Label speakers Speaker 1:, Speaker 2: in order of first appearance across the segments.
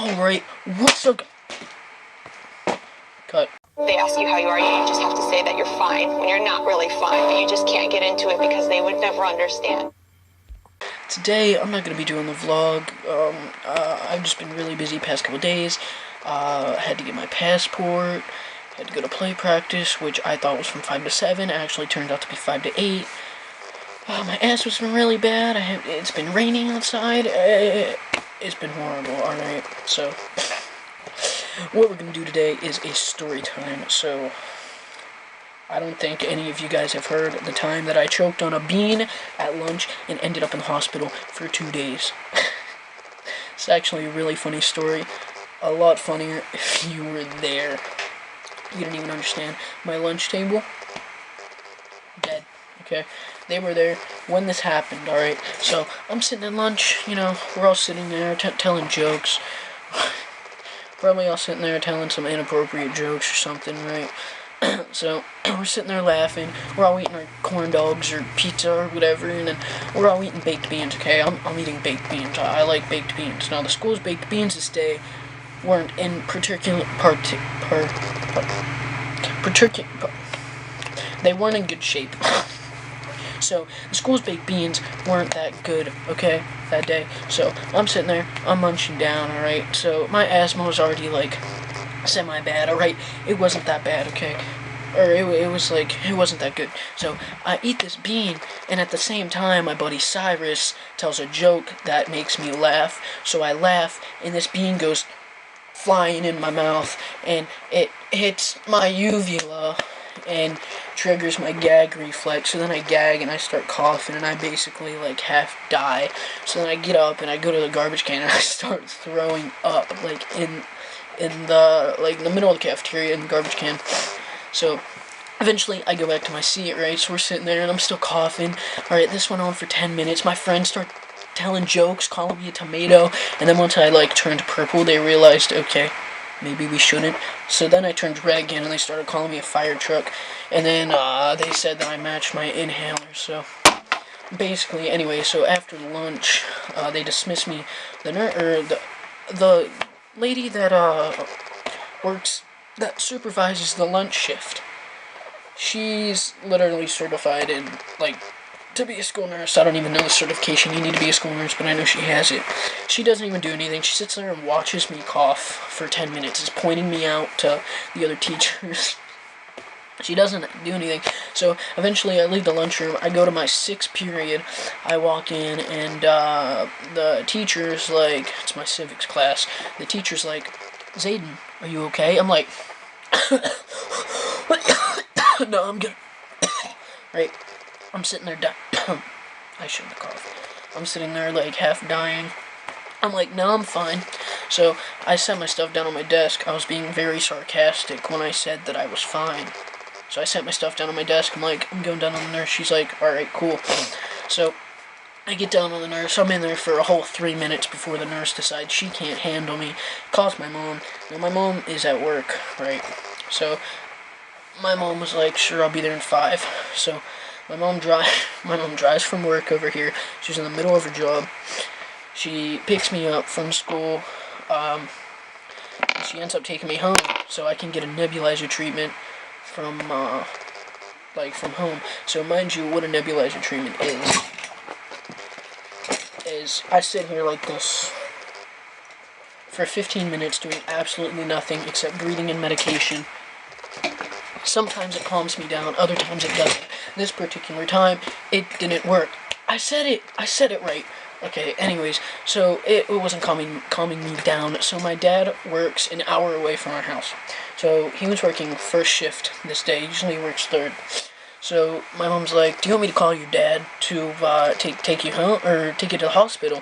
Speaker 1: Alright, what's up? Cut.
Speaker 2: They ask you how you are, you just have to say that you're fine when you're not really fine, but you just can't get into it because they would never understand.
Speaker 1: Today, I'm not going to be doing the vlog. I've just been really busy past couple days. I had to get my passport, had to go to play practice, which I thought was from 5 to 7. It actually turned out to be 5 to 8. My ass was been really bad. It's been raining outside. It's been horrible, alright? So, what we're going to do today is a story time. So, I don't think any of you guys have heard the time that I choked on a bean at lunch and ended up in the hospital for 2 days. It's actually a really funny story. A lot funnier if you were there. You didn't even understand. My lunch table, dead. Okay? They were there when this happened, alright? So, I'm sitting at lunch, you know, we're all sitting there telling jokes. Probably all sitting there telling some inappropriate jokes or something, right? So, we're sitting there laughing, we're all eating our corn dogs or pizza or whatever, and then we're all eating baked beans, okay? I'm eating baked beans. I like baked beans. Now, the school's baked beans this day weren't in they weren't in good shape. So, the school's baked beans weren't that good, okay, that day. So, I'm sitting there, I'm munching down, alright? So, my asthma was already, like, semi-bad, alright? It wasn't that bad, okay? Or, it was, like, it wasn't that good. So, I eat this bean, and at the same time, my buddy Cyrus tells a joke that makes me laugh. So, I laugh, and this bean goes flying in my mouth, and it hits my uvula and triggers my gag reflex. So then I gag and I start coughing and I basically like half die. So then I get up and I go to the garbage can and I start throwing up like in the middle of the cafeteria in the garbage can. So eventually I go back to my seat, right? So we're sitting there and I'm still coughing. Alright, this went on for 10 minutes. My friends start telling jokes, calling me a tomato, and then once I like turned purple, they realized, okay, maybe we shouldn't. So then I turned red again, and they started calling me a fire truck. And then they said that I matched my inhaler. So basically, anyway, so after lunch, they dismissed me. The lady that supervises the lunch shift. She's literally certified in like to be a school nurse. I don't even know the certification you need to be a school nurse, but I know she has it. She doesn't even do anything. She sits there and watches me cough for 10 minutes, is pointing me out to the other teachers. She doesn't do anything. So eventually I leave the lunchroom. I go to my 6th period. I walk in and the teacher's like, it's my civics class. The teacher's like, Zayden, are you okay? I'm like, no, I'm good. Right? I'm sitting there I shouldn't have coughed. I'm sitting there like half dying. I'm like, no, I'm fine. So I set my stuff down on my desk. I was being very sarcastic when I said that I was fine. So I set my stuff down on my desk. I'm like, I'm going down on the nurse. She's like, alright, cool. So I get down on the nurse. I'm in there for a whole 3 minutes before the nurse decides she can't handle me. Calls my mom. Now my mom is at work, right? So my mom was like, sure, I'll be there in 5. So my mom drives from work over here. She's in the middle of her job. She picks me up from school. She ends up taking me home so I can get a nebulizer treatment from home. So mind you, what a nebulizer treatment is I sit here like this for 15 minutes doing absolutely nothing except breathing in medication. Sometimes it calms me down, other times it doesn't. This particular time, it didn't work. I said it right. Okay, anyways, so it wasn't calming me down. So my dad works an hour away from our house. So he was working first shift this day. Usually he works third. So my mom's like, do you want me to call your dad to take you home or take you to the hospital?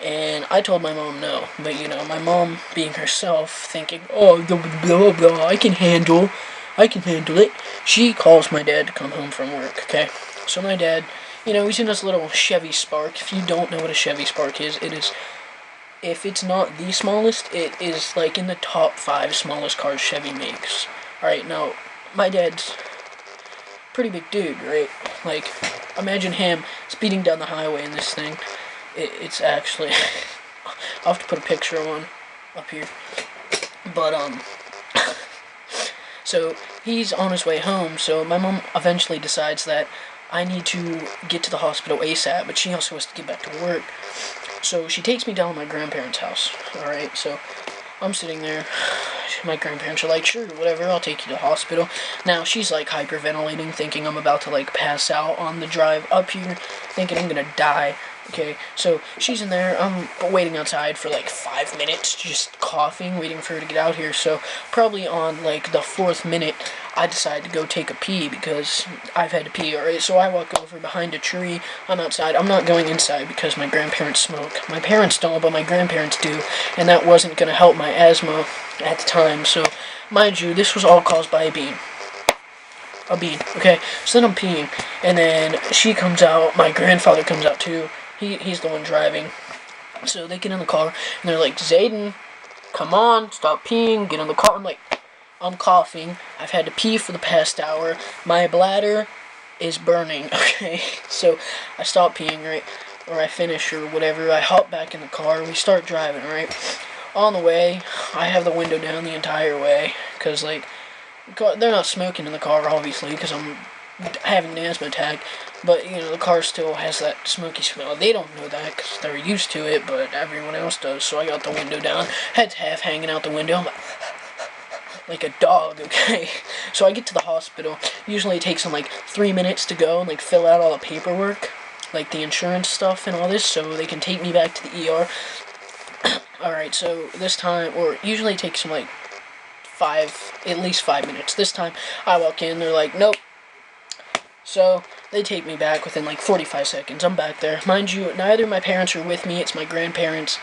Speaker 1: And I told my mom no. But you know, my mom being herself, thinking, oh, blah, blah, blah, I can handle it. She calls my dad to come home from work, okay? So my dad, you know, he's in this little Chevy Spark. If you don't know what a Chevy Spark is, it is, if it's not the smallest, it is like in the top 5 smallest cars Chevy makes. Alright, now, my dad's pretty big dude, right? Like, imagine him speeding down the highway in this thing. It's actually, I'll have to put a picture on up here. But, so he's on his way home, so my mom eventually decides that I need to get to the hospital ASAP, but she also has to get back to work. So she takes me down to my grandparents' house, alright? So I'm sitting there. My grandparents are like, sure, whatever, I'll take you to the hospital. Now, she's like hyperventilating, thinking I'm about to like pass out on the drive up here, thinking I'm gonna die. Okay, so she's in there. I'm waiting outside for like 5 minutes, just coughing, waiting for her to get out here. So probably on like the 4th minute, I decide to go take a pee because I've had to pee. Alright, so I walk over behind a tree. I'm outside. I'm not going inside because my grandparents smoke. My parents don't, but my grandparents do, and that wasn't gonna help my asthma at the time. So, mind you, this was all caused by a bean. A bean. Okay, so then I'm peeing, and then she comes out. My grandfather comes out too. He's the one driving. So they get in the car, and they're like, Zayden, come on, stop peeing, get in the car. I'm like, I'm coughing. I've had to pee for the past hour. My bladder is burning, okay? So I stop peeing, right? Or I finish or whatever. I hop back in the car. We start driving, right? On the way, I have the window down the entire way. Because, like, they're not smoking in the car, obviously, because I'm having an asthma attack. But, you know, the car still has that smoky smell. They don't know that because they're used to it, but everyone else does. So I got the window down. Head's half hanging out the window. I'm like a dog, okay? So I get to the hospital. Usually it takes them like 3 minutes to go and like fill out all the paperwork, like the insurance stuff and all this, so they can take me back to the ER. Alright, so this time, or usually it takes them like at least 5 minutes. This time I walk in, they're like, nope. So they take me back within like 45 seconds. I'm back there. Mind you, neither of my parents are with me. It's my grandparents.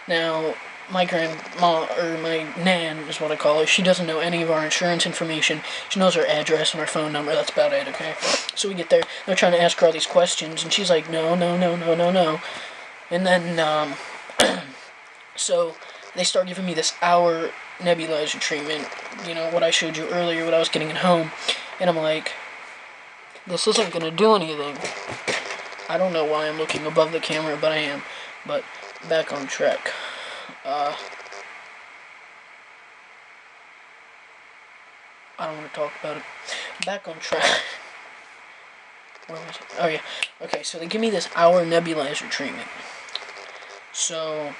Speaker 1: Now, my grandma, or my nan is what I call her, she doesn't know any of our insurance information. She knows our address and our phone number. That's about it, okay? So we get there. They're trying to ask her all these questions, and she's like, no, no, no, no, no, no. And then, so they start giving me this hour nebulizer treatment. You know, what I showed you earlier, what I was getting at home. And I'm like, this isn't going to do anything. I don't know why I'm looking above the camera, but I am. But back on track. I don't want to talk about it. Back on track. Where was it? Oh, yeah. Okay, so they give me this hour nebulizer treatment. So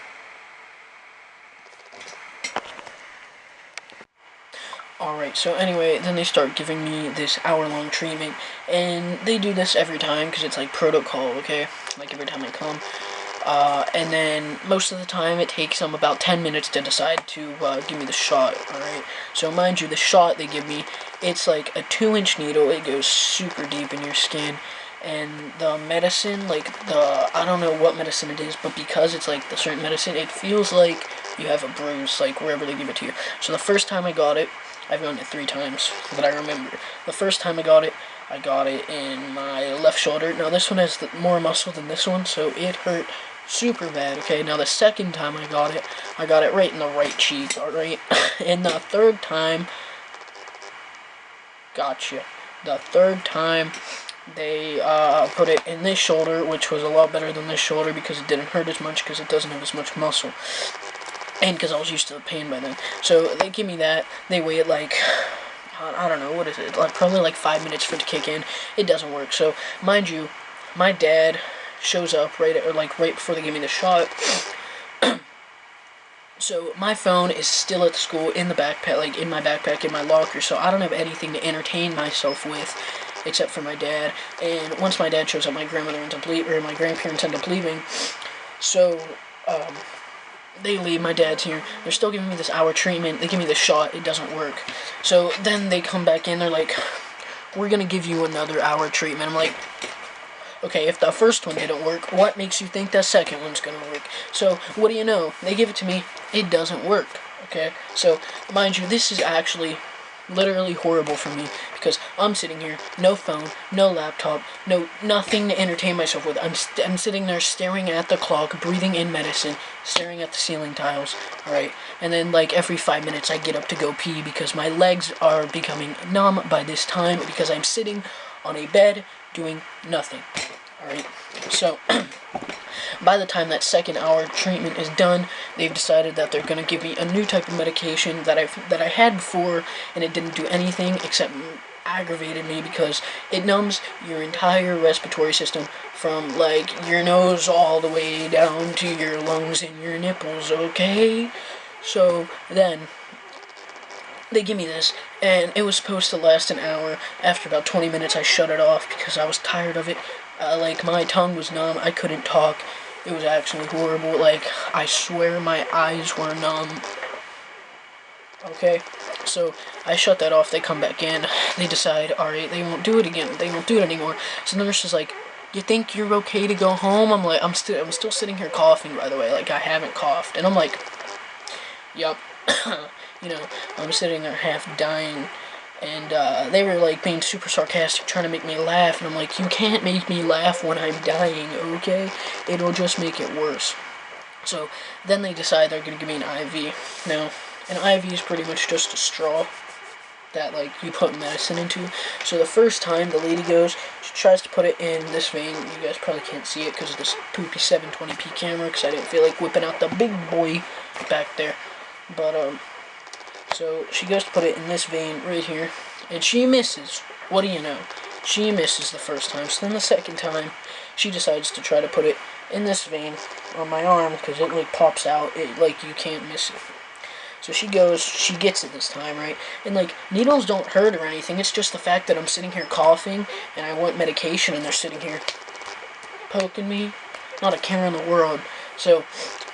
Speaker 1: alright, so anyway, then they start giving me this hour-long treatment, and they do this every time, because it's like protocol, okay? Like every time I come. And then most of the time it takes them about 10 minutes to decide to give me the shot, alright? So mind you, the shot they give me, it's like a 2-inch needle. It goes super deep in your skin. And the medicine, like I don't know what medicine it is, but because it's like the certain medicine, it feels like you have a bruise, like wherever they give it to you. So the first time I got it, I've gotten it 3 times that I remember. The first time I got it in my left shoulder. Now this one has more muscle than this one, so it hurt super bad, okay? Now the second time I got it right in the right cheek, alright? And the third time, gotcha. The third time, they put it in this shoulder, which was a lot better than this shoulder because it didn't hurt as much because it doesn't have as much muscle. And because I was used to the pain by then. So they give me that, they wait like, I don't know, what is it? Like probably like 5 minutes for it to kick in. It doesn't work. So mind you, my dad shows up right before they give me the shot. So my phone is still at the school in the backpack, like in my backpack in my locker. So I don't have anything to entertain myself with except for my dad. And once my dad shows up, my grandmother ends up leaving, or my grandparents end up leaving. So they leave, my dad's here, they're still giving me this hour treatment, they give me the shot, it doesn't work. So then they come back in, they're like, we're gonna give you another hour treatment. I'm like, okay, if the first one didn't work, what makes you think the second one's gonna work? So, what do you know? They give it to me, it doesn't work, okay? So, mind you, this is actually literally horrible for me, because I'm sitting here, no phone, no laptop, nothing to entertain myself with. I'm sitting there staring at the clock, breathing in medicine, staring at the ceiling tiles, alright? And then, like, every 5 minutes I get up to go pee because my legs are becoming numb by this time because I'm sitting on a bed doing nothing, alright? So, by the time that second hour treatment is done, they've decided that they're going to give me a new type of medication that I had before, and it didn't do anything except aggravated me because it numbs your entire respiratory system from like your nose all the way down to your lungs and your nipples, okay? So then they give me this, and it was supposed to last an hour. After about 20 minutes, I shut it off because I was tired of it. Like, my tongue was numb. I couldn't talk. It was actually horrible. Like, I swear my eyes were numb. Okay? So, I shut that off. They come back in. They decide, alright, they won't do it again. They won't do it anymore. So the nurse is like, you think you're okay to go home? I'm like, I'm still sitting here coughing, by the way. Like, I haven't coughed. And I'm like, yup. You know, I'm sitting there half dying, and they were like being super sarcastic, trying to make me laugh, and I'm like, you can't make me laugh when I'm dying, okay? It'll just make it worse. So then they decide they're gonna give me an IV. Now, an IV is pretty much just a straw that like you put medicine into. So the first time the lady goes, she tries to put it in this vein. You guys probably can't see it because of this poopy 720p camera, because I didn't feel like whipping out the big boy back there. But so she goes to put it in this vein right here, and she misses. What do you know? She misses the first time. So then the second time, she decides to try to put it in this vein on my arm, because it like pops out. It like you can't miss it. So she goes, she gets it this time, right? And like, needles don't hurt or anything. It's just the fact that I'm sitting here coughing, and I want medication, and they're sitting here poking me. Not a care in the world. So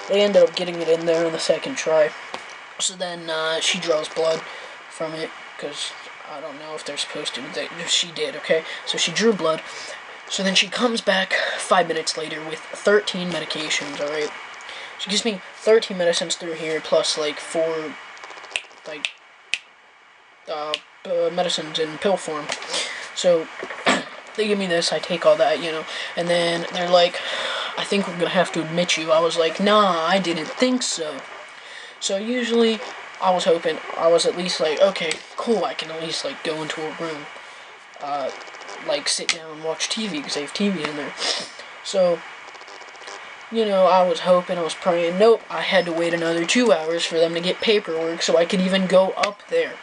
Speaker 1: they ended up getting it in there on the second try. So then she draws blood from it, because I don't know if they're supposed to. She did, okay? So she drew blood. So then she comes back 5 minutes later with 13 medications, alright? She gives me 13 medicines through here, plus like 4, like, medicines in pill form. So they give me this, I take all that, you know, and then they're like, I think we're gonna have to admit you. I was like, nah, I didn't think so. So usually, I was hoping, I was at least like, okay, cool, I can at least like go into a room, like sit down and watch TV, because they have TV in there. So, you know, I was hoping, I was praying. Nope, I had to wait another 2 hours for them to get paperwork so I could even go up there,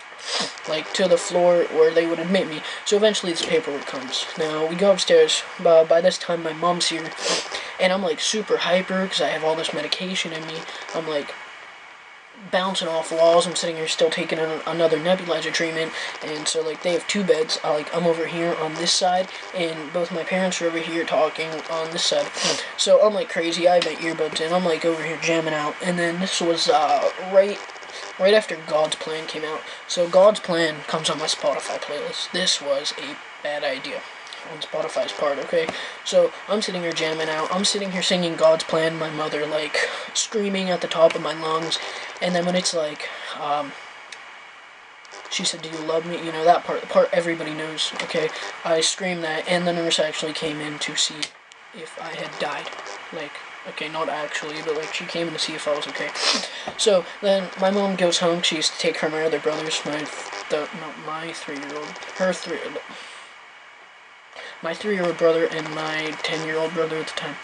Speaker 1: like to the floor where they would admit me. So eventually this paperwork comes. Now, we go upstairs. By this time, my mom's here, and I'm like super hyper because I have all this medication in me. I'm like bouncing off walls. I'm sitting here still taking another nebulizer treatment, and so like they have 2 beds. I'm over here on this side, and both my parents are over here talking on this side. So I'm like crazy. I have my earbuds in. I'm like over here jamming out, and then this was right after God's Plan came out. So God's Plan comes on my Spotify playlist. This was a bad idea on Spotify's part, okay? So, I'm sitting here jamming out. I'm sitting here singing God's Plan, my mother, like, screaming at the top of my lungs. And then when it's like, she said, do you love me? You know, that part, the part everybody knows, okay? I screamed that, and the nurse actually came in to see if I had died. Like, okay, not actually, but, like, she came in to see if I was okay. So, then my mom goes home. She used to take care of my other brothers, my 3-year-old, my 3-year-old brother and my 10-year-old brother at the time.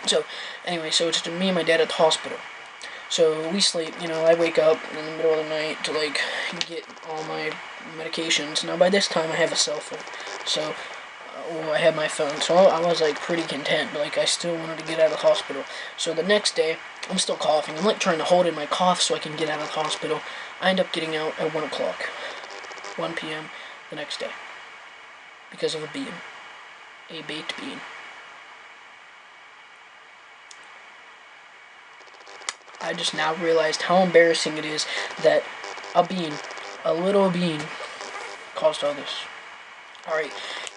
Speaker 1: So, anyway, so it's me and my dad at the hospital. So, we sleep, you know, I wake up in the middle of the night to, like, get all my medications. Now, by this time, I have a cell phone. So, I had my phone. So, I was, like, pretty content, but, like, I still wanted to get out of the hospital. So, the next day, I'm still coughing. I'm, like, trying to hold in my cough so I can get out of the hospital. I end up getting out at 1 o'clock. 1 p.m. the next day. Because of a bean. A baked bean. I just now realized how embarrassing it is that a little bean, caused all this. Alright,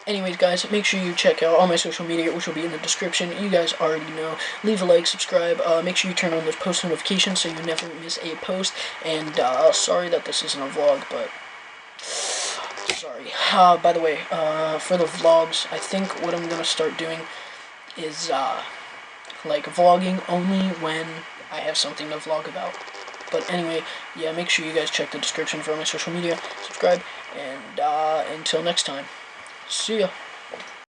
Speaker 1: anyways guys, make sure you check out all my social media, which will be in the description. You guys already know. Leave a like, subscribe, make sure you turn on those post notifications so you never miss a post. And, sorry that this isn't a vlog, but sorry. By the way, for the vlogs, I think what I'm gonna start doing is, like, vlogging only when I have something to vlog about. But anyway, yeah, make sure you guys check the description for all my social media, subscribe, and, until next time, see ya.